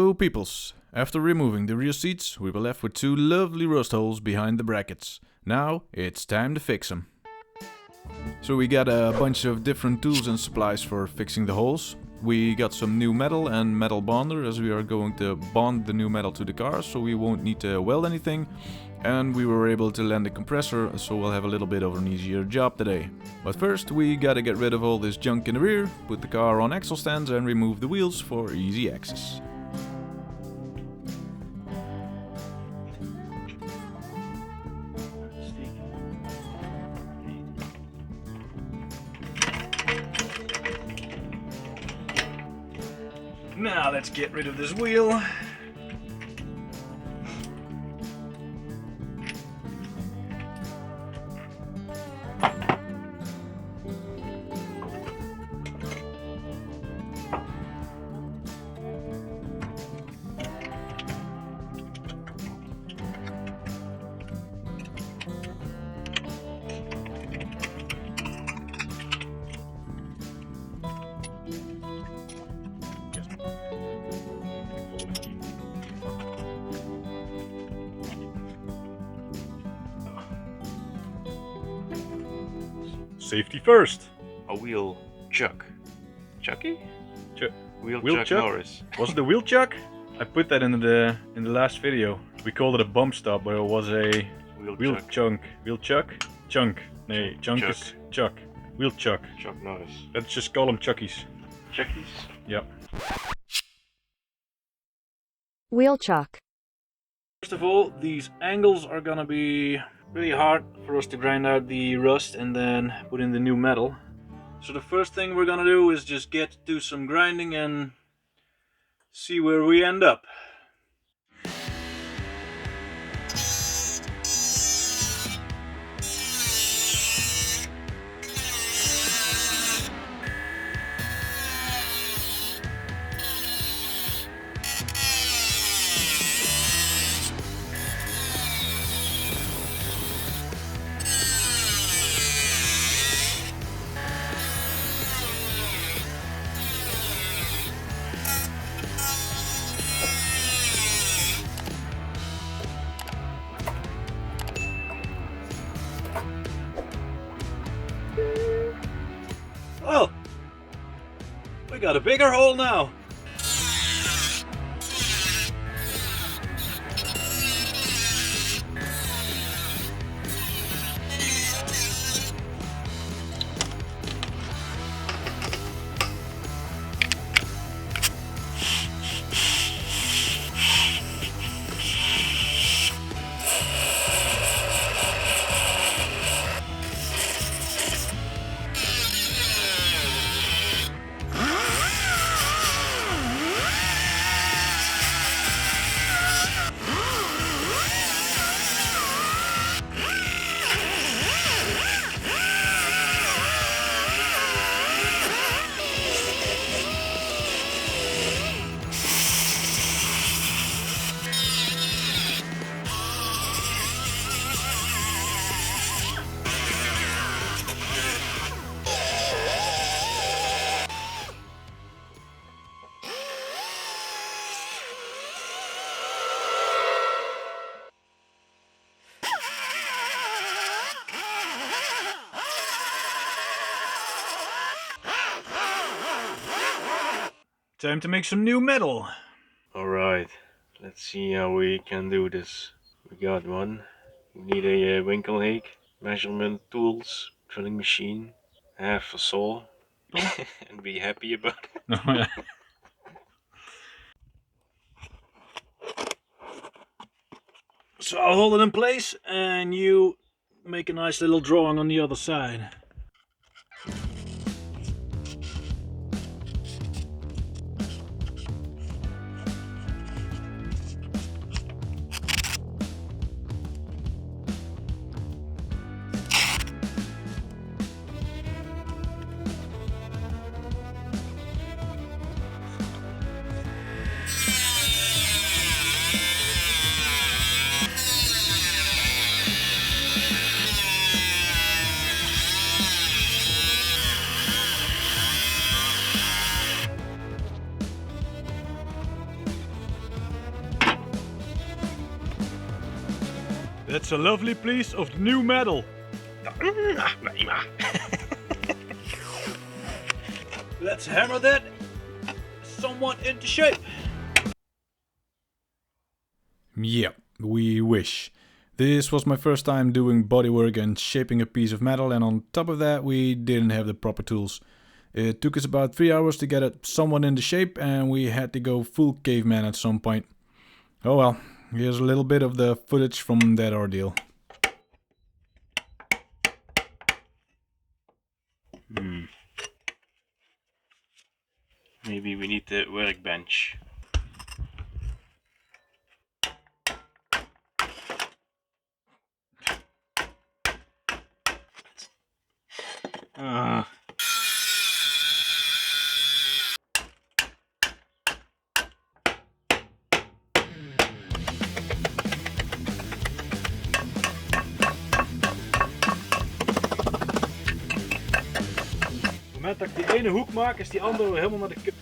So peoples, after removing the rear seats, we were left with two lovely rust holes behind the brackets. Now it's time to fix them. So we got a bunch of different tools and supplies for fixing the holes. We got some new metal and metal bonder, as we are going to bond the new metal to the car, so we won't need to weld anything. And we were able to land the compressor, so we'll have a little bit of an easier job today. But first we gotta get rid of all this junk in the rear, put the car on axle stands and remove the wheels for easy access. Now let's get rid of this wheel. Safety first. A wheel chuck. Chucky? Wheel Wheel chuck chuck? Norris. Was it a wheel chuck? I put that in the last video. We called it a bump stop, but it was a wheel chuck. chunk. Wheel chuck? Chunk. Nee, chunk Chuck. is chuck. Wheel chuck. Chuck Norris. Let's just call them chuckies. Chuckies? Yep. Wheel chuck. First of all, these angles are gonna be really hard for us to grind out the rust and then put in the new metal. So the first thing we're gonna do is just do some grinding and see where we end up. Oh! We got a bigger hole now! Time to make some new metal. Alright, let's see how we can do this. We got one. We need a winkle hake, measurement tools, drilling machine, half a saw, and be happy about it. No, yeah. So I'll hold it in place and you make a nice little drawing on the other side. That's a lovely piece of new metal. Let's hammer that somewhat into shape. Yeah, we wish. This was my first time doing bodywork and shaping a piece of metal, and on top of that we didn't have the proper tools. It took us about 3 hours to get it somewhat into shape, and we had to go full caveman at some point. Oh well, here's a little bit of the footage from that ordeal. Maybe we need the workbench. Op het moment dat ik die ene hoek maak, is die andere helemaal naar de kut.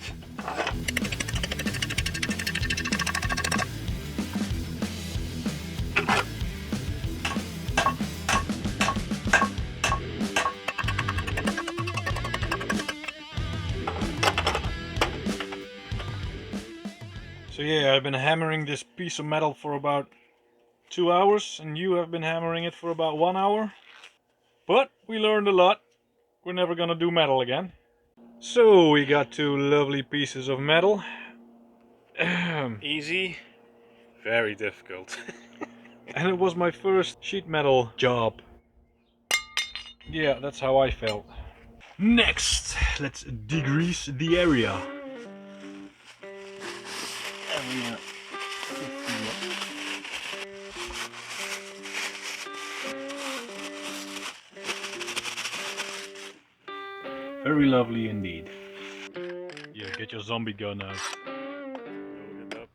So yeah, I've been hammering this piece of metal for about 2 hours, and you have been hammering it for about 1 hour. But we learned a lot. We're never gonna do metal again. So we got 2 lovely pieces of metal. Easy, very difficult. And it was my first sheet metal job. Yeah, that's how I felt. Next, let's degrease the area. Very lovely indeed. Yeah, get your zombie gun out. Load it up.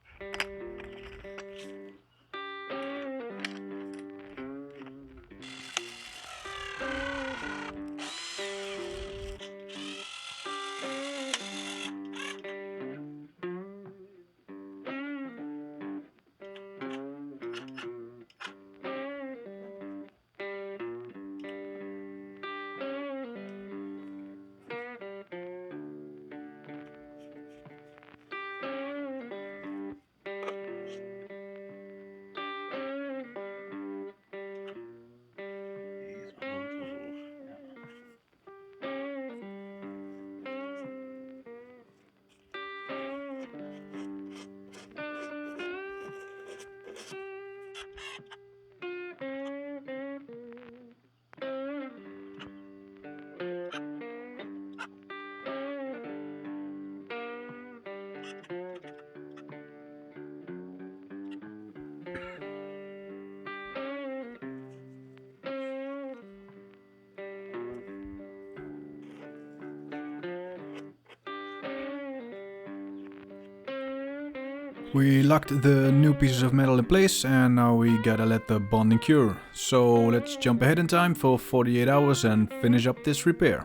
We locked the new pieces of metal in place, and now we gotta let the bonding cure. So let's jump ahead in time for 48 hours and finish up this repair.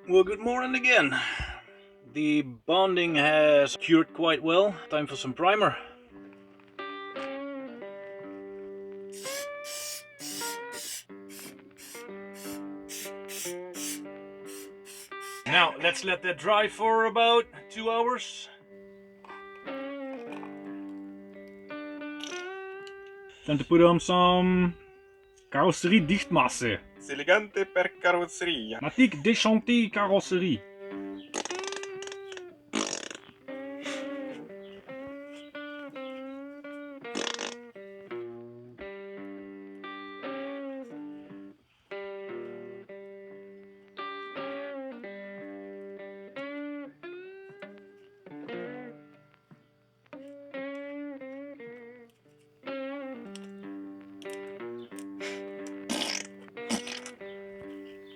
Well, good morning again. The bonding has cured quite well. Time for some primer. Now let's let that dry for about 2 hours. Time to put on some carrosserie dichtmasse. Elegante per carrozzeria. Matic déchanté carrosserie.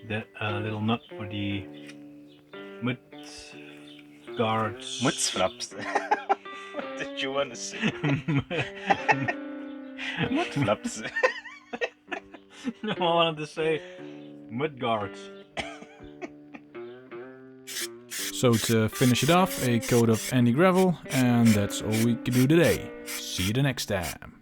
That little nut for the mud guards. Mutsflaps. What did you want to say? Mudflaps. No, I wanted to say mud guards. So to finish it off, a coat of anti-gravel, and that's all we can do today. See you the next time.